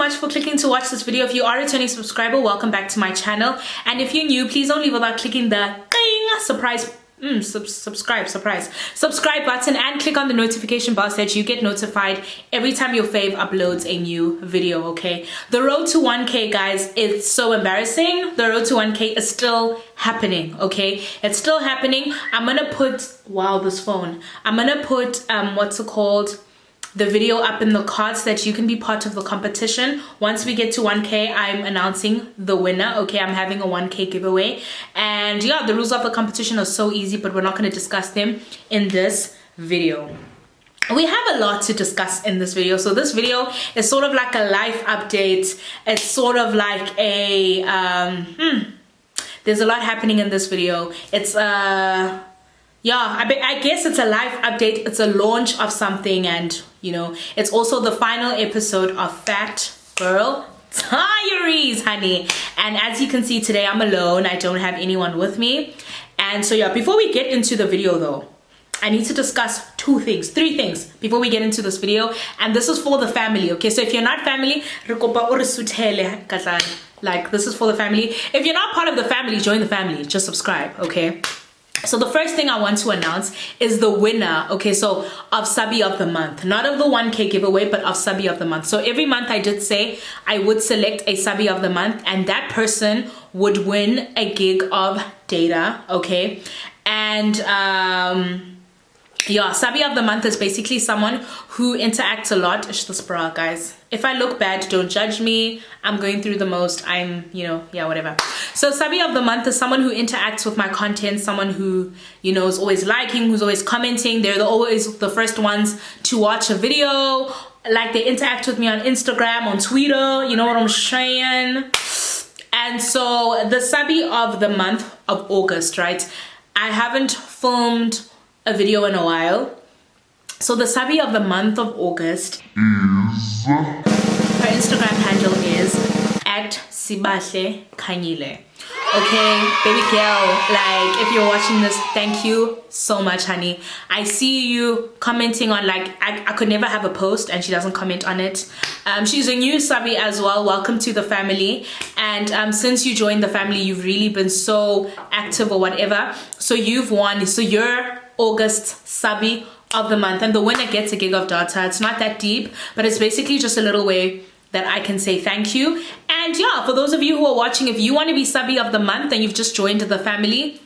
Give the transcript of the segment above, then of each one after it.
much for clicking to watch this video. If you are a returning subscriber, welcome back to my channel. And if you're new, please don't leave without clicking the subscribe button and click on the notification bell so that you get notified every time your fave uploads a new video. Okay, the road to 1K, guys, it's so embarrassing. The road to 1K is still happening. Okay, it's still happening. I'm gonna put, wow, this phone, I'm gonna put what's it called, the video up in the cards so that you can be part of the competition. Once we get to 1K, I'm announcing the winner. Okay, I'm having a 1K giveaway. And yeah, the rules of the competition are so easy, but we're not going to discuss them in this video. We have a lot to discuss in this video. So this video is sort of like a life update. It's sort of like a there's a lot happening in this video. It's yeah, I guess it's a live update. It's a launch of something, and you know, it's also the final episode of Fat Girl Diaries, honey. And as you can see today, I'm alone. I don't have anyone with me. And so yeah, before we get into the video though, I need to discuss three things before we get into this video. And this is for the family, okay? So if you're not family, like, this is for the family. If you're not part of the family, join the family. Just subscribe, okay? So the first thing I want to announce is the winner, okay, so of Subbie of the month. Not of the 1K giveaway, but of Subbie of the month. So every month I did say I would select a Subbie of the month, and that person would win a gig of data, okay? And yeah, Subbie of the month is basically someone who interacts a lot. Ish this bra, guys. If I look bad, don't judge me. I'm going through the most. I'm, you know, yeah, whatever. So Subbie of the month is someone who interacts with my content, someone who, you know, is always liking, who's always commenting. They're always the first ones to watch a video. Like, they interact with me on Instagram, on Twitter, you know what I'm saying? And so the Subbie of the month of August, right? I haven't filmed a video in a while. So the Subbie of the month of August is, her Instagram handle is @sibahle_khanyile. Okay, baby girl, like, if you're watching this, thank you so much, honey. I see you commenting on, like, I could never have a post and she doesn't comment on it. She's a new Subbie as well. Welcome to the family. And since you joined the family, you've really been so active or whatever. So you've won. So you're August Subbie of the month, and the winner gets a gig of data. It's not that deep, but it's basically just a little way that I can say thank you. And yeah, for those of you who are watching, if you want to be Subbie of the month and you've just joined the family,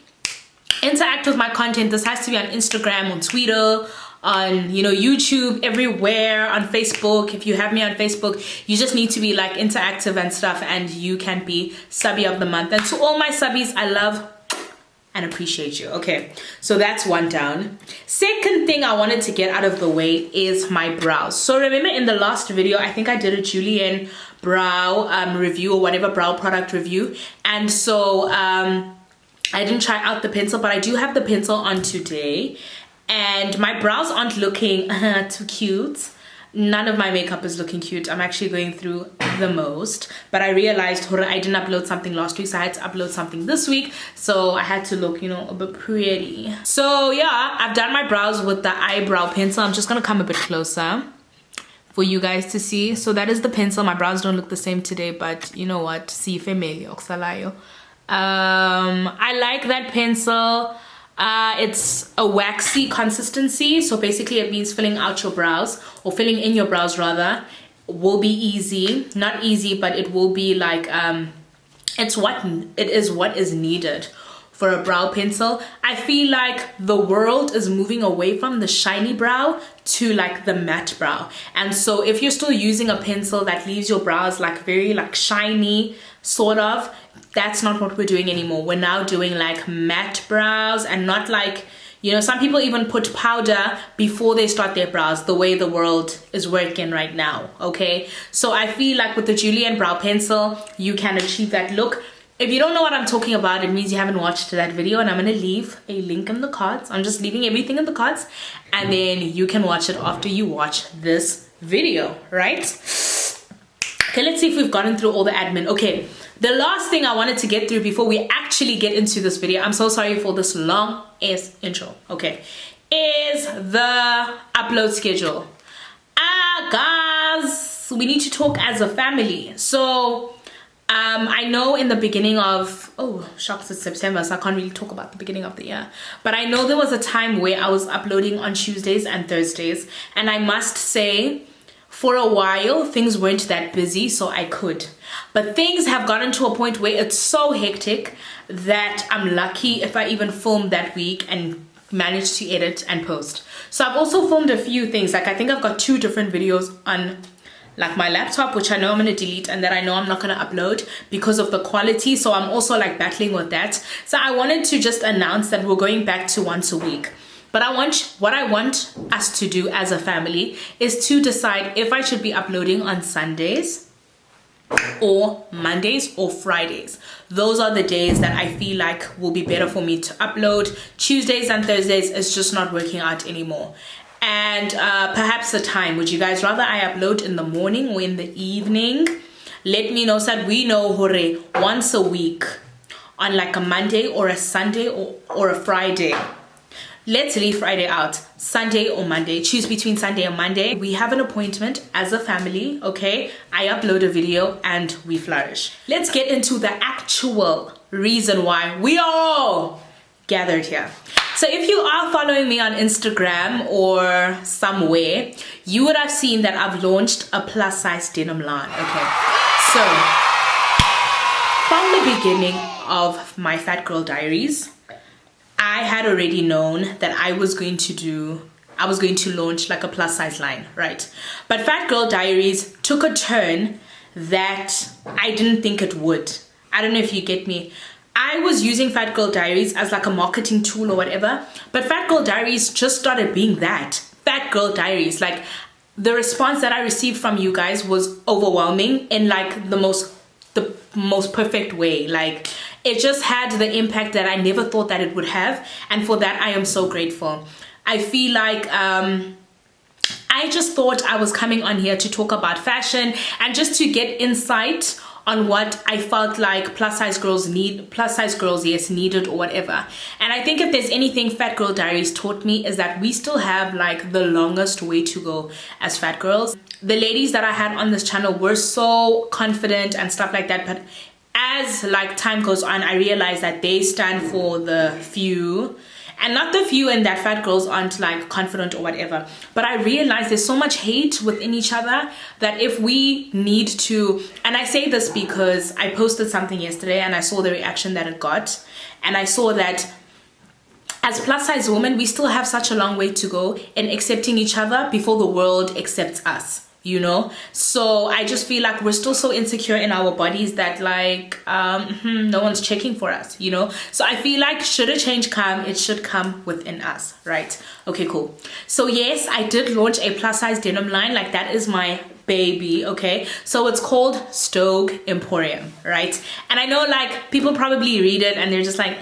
interact with my content. This has to be on Instagram, on Twitter, on, you know, YouTube, everywhere, on Facebook. If you have me on Facebook, you just need to be like interactive and stuff, and you can be Subbie of the month. And to all my subbies, I love and appreciate you. Okay, so that's one down. Second thing I wanted to get out of the way is my brows. So remember in the last video, I think I did a Julienne brow review, or whatever, brow product review. And so I didn't try out the pencil, but I do have the pencil on today. And my brows aren't looking too cute. None of my makeup is looking cute. I'm actually going through the most, but I realized I didn't upload something last week, so I had to upload something this week, so I had to look, you know, a bit pretty. So yeah, I've done my brows with the eyebrow pencil. I'm just gonna come a bit closer for you guys to see. So that is the pencil. My brows don't look the same today, but you know what, see familiar. I like that pencil. It's a waxy consistency, so basically it means filling out your brows, or filling in your brows rather, will be easy. Not easy, but it will be like it is what is needed for a brow pencil. I feel like the world is moving away from the shiny brow to like the matte brow, and so if you're still using a pencil that leaves your brows like very like shiny sort of, that's not what we're doing anymore. We're now doing like matte brows, and not like, you know, some people even put powder before they start their brows, the way the world is working right now, okay? So I feel like with the Julienne brow pencil, you can achieve that look. If you don't know what I'm talking about, it means you haven't watched that video, and I'm gonna leave a link in the cards. I'm just leaving everything in the cards, and then you can watch it after you watch this video, right? Okay, let's see if we've gotten through all the admin. Okay, the last thing I wanted to get through before we actually get into this video, I'm so sorry for this long ass intro, okay, is the upload schedule. Guys, we need to talk as a family. So I know in the beginning of, oh shucks, it's September, so I can't really talk about the beginning of the year, but I know there was a time where I was uploading on Tuesdays and Thursdays, and I must say for a while things weren't that busy, so I could. But things have gotten to a point where it's so hectic that I'm lucky if I even film that week and manage to edit and post. So I've also filmed a few things, like I think I've got 2 different videos on like my laptop, which I know I'm going to delete and that I know I'm not going to upload because of the quality. So I'm also like battling with that. So I wanted to just announce that we're going back to once a week. But what I want us to do as a family is to decide if I should be uploading on Sundays or Mondays or Fridays. Those are the days that I feel like will be better for me to upload. Tuesdays and Thursdays is just not working out anymore. And perhaps the time, would you guys rather I upload in the morning or in the evening? Let me know so that we know hore, once a week on like a Monday or a Sunday or a Friday. Let's leave Friday out. Sunday or Monday. Choose between Sunday and Monday. We have an appointment as a family, okay? I upload a video and we flourish. Let's get into the actual reason why we are all gathered here. So if you are following me on Instagram or somewhere, you would have seen that I've launched a plus size denim line, okay? So from the beginning of my Fat Girl Diaries, I had already known that I was going to launch like a plus size line, right? But Fat Girl Diaries took a turn that I didn't think it would. I don't know if you get me. I was using Fat Girl Diaries as like a marketing tool or whatever, but Fat Girl Diaries just started being that. Fat Girl Diaries, like the response that I received from you guys was overwhelming in like the most perfect way. Like it just had the impact that I never thought that it would have, and for that I am so grateful. I feel like I just thought I was coming on here to talk about fashion and just to get insight on what I felt like plus size girls needed or whatever. And I think if there's anything Fat Girl Diaries taught me is that we still have like the longest way to go as fat girls. The ladies that I had on this channel were so confident and stuff like that, but as like time goes on, I realized that they stand for the few, and not the few in that fat girls aren't like confident or whatever, but I realized there's so much hate within each other that if we need to, and I say this because I posted something yesterday and I saw the reaction that it got, and I saw that as plus size women we still have such a long way to go in accepting each other before the world accepts us, you know. So I just feel like we're still so insecure in our bodies that like no one's checking for us, you know. So I feel like should a change come, it should come within us, right? Okay, cool. So yes, I did launch a plus size denim line, like that is my baby, okay? So it's called Stoke Emporium, right? And I know like people probably read it and they're just like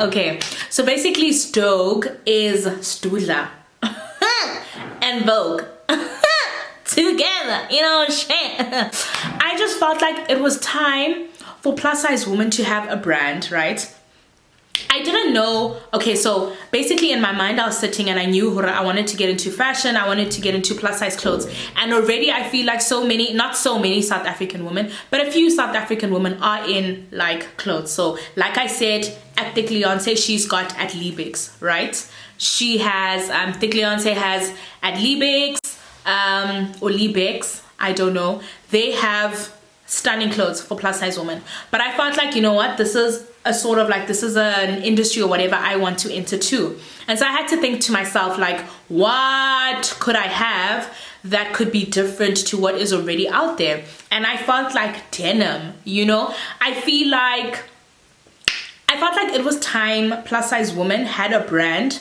okay. So basically Stoke is Stula and Vogue together, you know what I'm saying? I just felt like it was time for plus size women to have a brand, right? I didn't know. Okay, so basically in my mind I was sitting and I knew I wanted to get into fashion, I wanted to get into plus size clothes, and already I feel like not so many South African women, but a few South African women are in like clothes. So like I said, at Thick Leonce, she's got at Liebig's, right? She has Thick Leonce has at Liebig's or Liebig's, I don't know. They have stunning clothes for plus size women, but I felt like, you know what, this is a sort of like, this is an industry or whatever I want to enter too. And so I had to think to myself like, what could I have that could be different to what is already out there? And I felt like denim, you know. I felt like it was time plus size women had a brand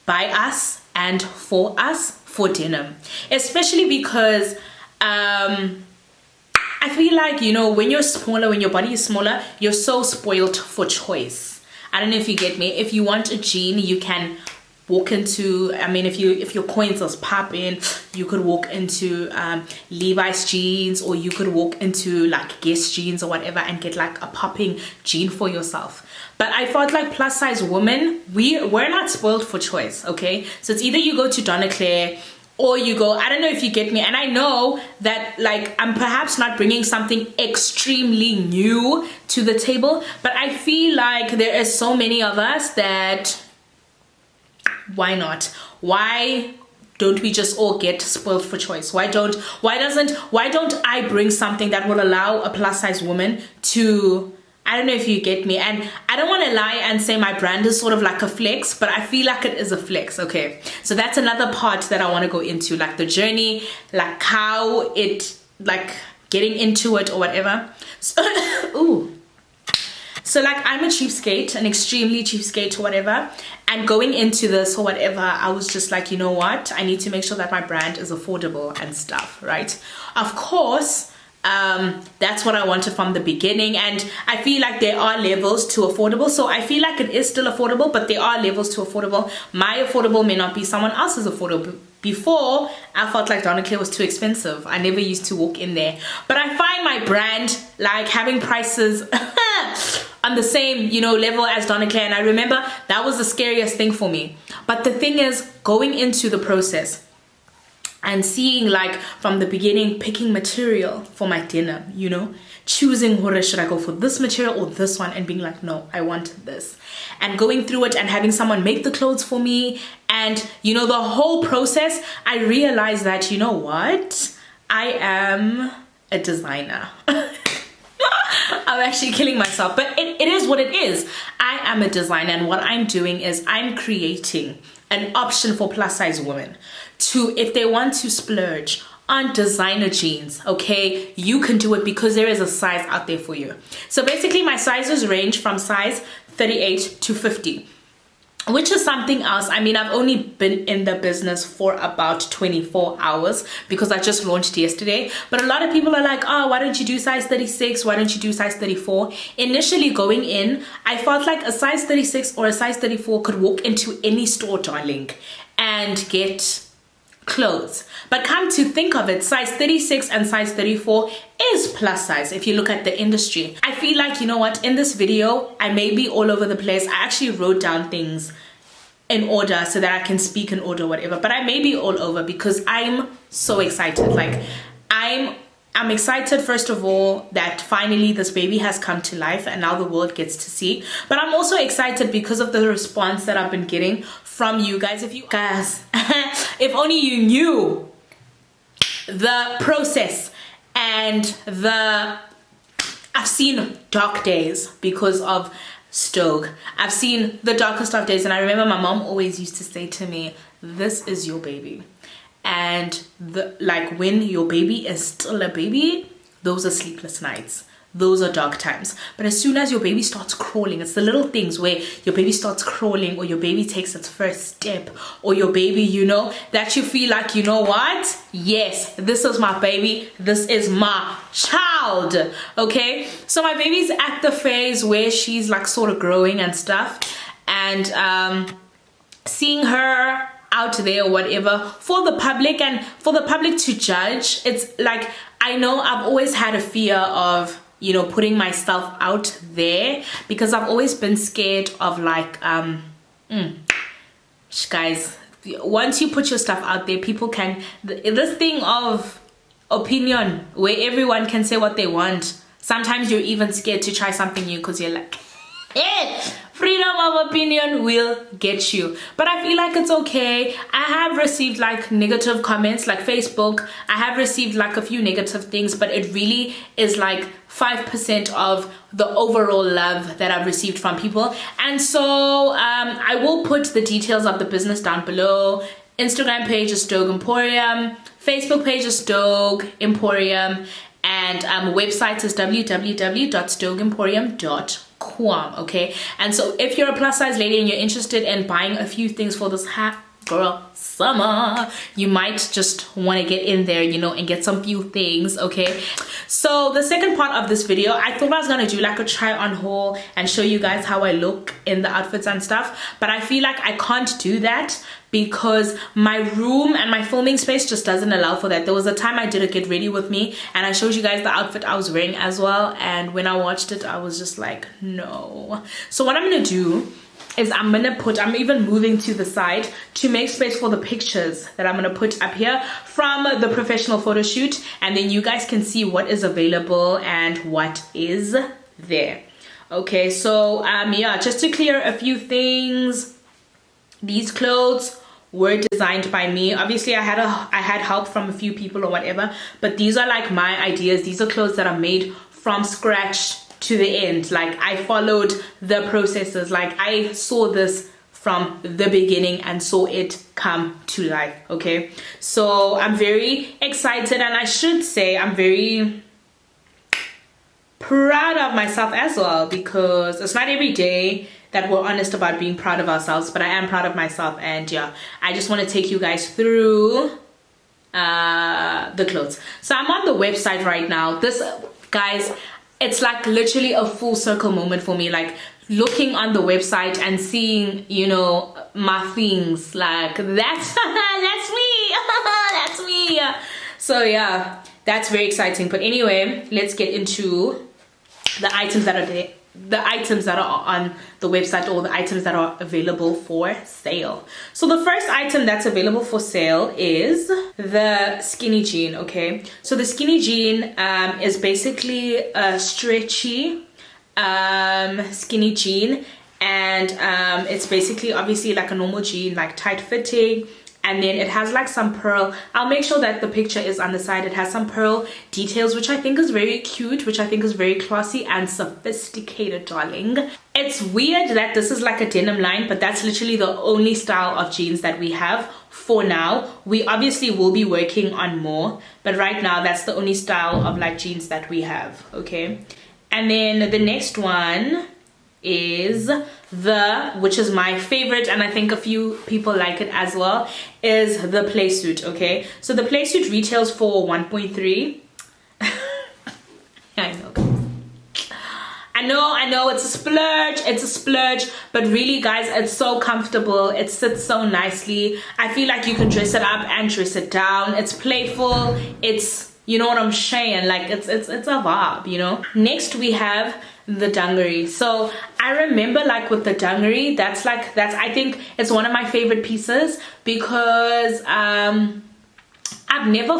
by us and for us for denim, especially because I feel like, you know, when you're smaller, when your body is smaller, you're so spoiled for choice. I don't know if you get me. If you want a jean, you can walk into, I mean, if your coins are popping, you could walk into Levi's jeans, or you could walk into like Guess jeans or whatever and get like a popping jean for yourself. But I felt like plus size women, we're not spoiled for choice, okay? So it's either you go to Donna Claire or you go, I don't know if you get me. And I know that like I'm perhaps not bringing something extremely new to the table, but I feel like there is so many of us that why not? Why don't we just all get spoiled for choice? Why don't I bring something that will allow a plus size woman to, I don't know if you get me. And I don't want to lie and say my brand is sort of like a flex, but I feel like it is a flex. Okay, so that's another part that I want to go into, like the journey, like how it, like getting into it or whatever. So, ooh. So like I'm a cheapskate, an extremely cheapskate or whatever, and going into this or whatever, I was just like, you know what, I need to make sure that my brand is affordable and stuff, right? Of course, that's what I wanted from the beginning, and I feel like there are levels to affordable. So I feel like it is still affordable, but there are levels to affordable. My affordable may not be someone else's affordable. Before, I felt like Donna Claire was too expensive. I never used to walk in there, but I find my brand like having prices on the same, you know, level as Donna Claire. And I remember that was the scariest thing for me. But the thing is, going into the process and seeing like from the beginning, picking material for my denim, you know, choosing should I go for this material or this one, and being like, no, I want this, and going through it and having someone make the clothes for me, and you know, the whole process, I realized that, you know what, I am a designer. I'm actually killing myself, but it is what it is. I am a designer, and what I'm doing is I'm creating an option for plus size women to, if they want to splurge on designer jeans, okay, you can do it because there is a size out there for you. So basically my sizes range from size 38 to 50, which is something else. I mean, I've only been in the business for about 24 hours because I just launched yesterday, but a lot of people are like, oh, why don't you do size 36? Why don't you do size 34? Initially going in, I felt like a size 36 or a size 34 could walk into any store, darling, and get clothes. But come to think of it, size 36 and size 34 is plus size if you look at the industry. I feel like, you know what, in this video I may be all over the place. I actually wrote down things in order so that I can speak in order, whatever, but I may be all over because I'm so excited. Like I'm excited, first of all, that finally this baby has come to life and now the world gets to see. But I'm also excited because of the response that I've been getting from you guys. If you guys, if only you knew the process and I've seen dark days because of Stoke. I've seen the darkest of days, and I remember my mom always used to say to me, this is your baby. And like when your baby is still a baby, those are sleepless nights, those are dark times. But as soon as your baby starts crawling, it's the little things where your baby starts crawling, or your baby takes its first step, or your baby, you know, that you feel like, you know what, yes, this is my baby, this is my child. Okay, so my baby's at the phase where she's like sort of growing and stuff, and seeing her out there or whatever for the public and for the public to judge, it's like, I know I've always had a fear of, you know, putting myself out there because I've always been scared of like guys, once you put your stuff out there, people can, this thing of opinion where everyone can say what they want, sometimes you're even scared to try something new because you're like, freedom of opinion will get you. But I feel like it's okay. I have received like negative comments, like Facebook, I have received like a few negative things, but it really is like 5% of the overall love that I've received from people. And so I will put the details of the business down below. Instagram page is Stoke Emporium, Facebook page is Stoke Emporium, and website is www.stokeemporium.com. Okay, and so if you're a plus size lady and you're interested in buying a few things for this girl summer, you might just want to get in there, you know, and get some few things. Okay, so the second part of this video, I thought I was gonna do like a try on haul and show you guys how I look in the outfits and stuff, but I feel like I can't do that because my room and my filming space just doesn't allow for that. There was a time I did a get ready with me and I showed you guys the outfit I was wearing as well, and when I watched it I was just like, no. So what I'm gonna do is I'm even moving to the side to make space for the pictures that I'm gonna put up here from the professional photo shoot, and then you guys can see what is available and what is there. Okay, so yeah, just to clear a few things, these clothes were designed by me. Obviously I had help from a few people or whatever, but these are like my ideas. These are clothes that are made from scratch to the end. Like I followed the processes. Like I saw this from the beginning and saw it come to life. Okay, so I'm very excited, and I should say I'm very proud of myself as well, because it's not every day that we're honest about being proud of ourselves, but I am proud of myself. And yeah, I just want to take you guys through the clothes. So I'm on the website right now. This, guys, it's like literally a full circle moment for me, like looking on the website and seeing, you know, my things, like that's that's me. That's me. So yeah, that's very exciting. But anyway, let's get into the items that are there, the items that are on the website, or the items that are available for sale. So the first item that's available for sale is the skinny jean. Okay, so the skinny jean is basically a stretchy skinny jean, and it's basically obviously like a normal jean, like tight fitting, and then it has like some pearl. I'll make sure that the picture is on the side. It has some pearl details, which I think is very cute, which I think is very classy and sophisticated, darling. It's weird that this is like a denim line, but that's literally the only style of jeans that we have for now. We obviously will be working on more, but right now that's the only style of like jeans that we have. Okay, and then the next one is which is my favorite, and I think a few people like it as well, is the play suit. Okay, so the play suit retails for 1.3. I know it's a splurge, but really guys, it's so comfortable. It sits so nicely. I feel like you can dress it up and dress it down. It's playful. It's, you know what I'm saying, like it's a vibe, you know. Next we have the dungaree. So I remember, like with the dungaree, that's I think it's one of my favorite pieces, because I've never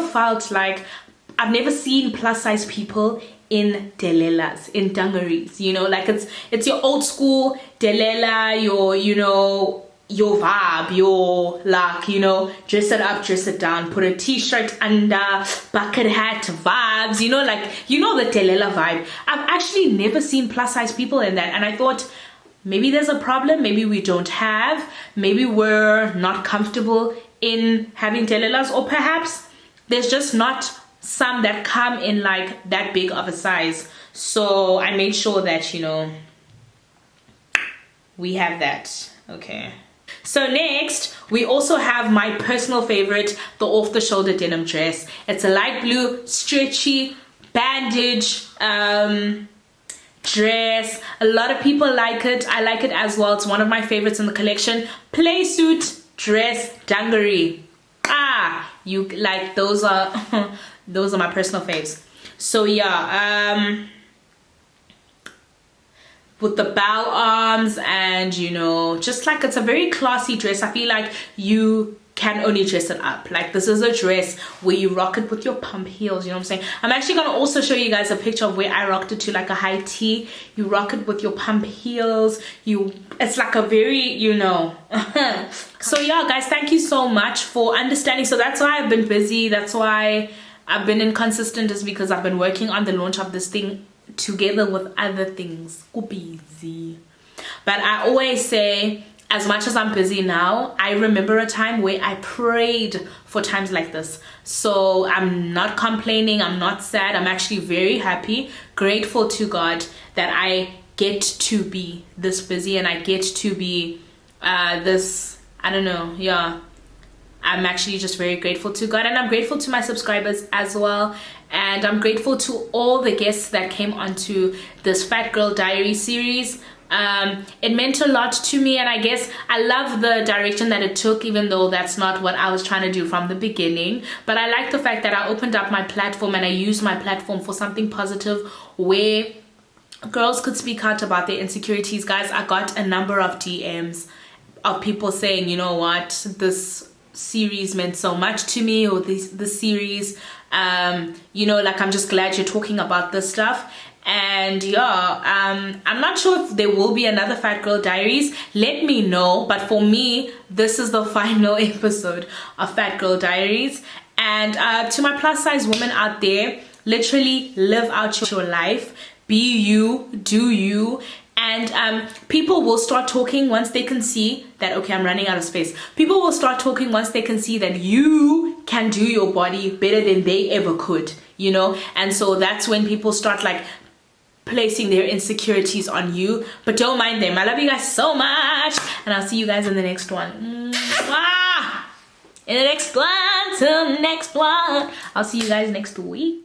seen plus size people in delelas, in dungarees, you know, like it's your old school delela, your, you know, your vibe, your like, you know, dress it up, dress it down, put a t-shirt under, bucket hat vibes, you know, like, you know, the telela vibe. I've actually never seen plus size people in that, and I thought maybe there's a problem, maybe we don't have, maybe we're not comfortable in having telelas, or perhaps there's just not some that come in like that big of a size. So I made sure that, you know, we have that. Okay, so next we also have my personal favorite, the off the shoulder denim dress. It's a light blue stretchy bandage dress. A lot of people like it. I like it as well. It's one of my favorites in the collection. Play suit dress dungaree. You like, those are those are my personal faves. So yeah, with the bow arms, and you know, just like, it's a very classy dress. I feel like you can only dress it up. Like, this is a dress where you rock it with your pump heels, you know what I'm saying? I'm actually gonna also show you guys a picture of where I rocked it to like a high tee. You rock it with your pump heels, it's like a very, you know. So yeah guys, thank you so much for understanding. So that's why I've been busy, that's why I've been inconsistent, is because I've been working on the launch of this thing together with other things. Busy. But I always say, as much as I'm busy now, I remember a time where I prayed for times like this. So I'm not complaining, I'm not sad, I'm actually very happy, grateful to God that I get to be this busy, and I get to be this, I don't know, yeah. I'm actually just very grateful to God, and I'm grateful to my subscribers as well, and I'm grateful to all the guests that came onto this Fat Girl Diary series. It meant a lot to me, and I guess I love the direction that it took, even though that's not what I was trying to do from the beginning. But I like the fact that I opened up my platform and I used my platform for something positive, where girls could speak out about their insecurities. Guys, I got a number of DMs of people saying, you know what, this series meant so much to me, or this series, you know, like, I'm just glad you're talking about this stuff. And yeah, I'm not sure if there will be another Fat Girl Diaries. Let me know. But for me, this is the final episode of Fat Girl Diaries. And to my plus size women out there, literally live out your life. Be you, do you. And people will start talking once they can see that, okay, I'm running out of space. People will start talking once they can see that you can do your body better than they ever could, you know. And so that's when people start like placing their insecurities on you. But don't mind them. I love you guys so much, and I'll see you guys in the next one. Mwah! In the next one, till the next one. I'll see you guys next week.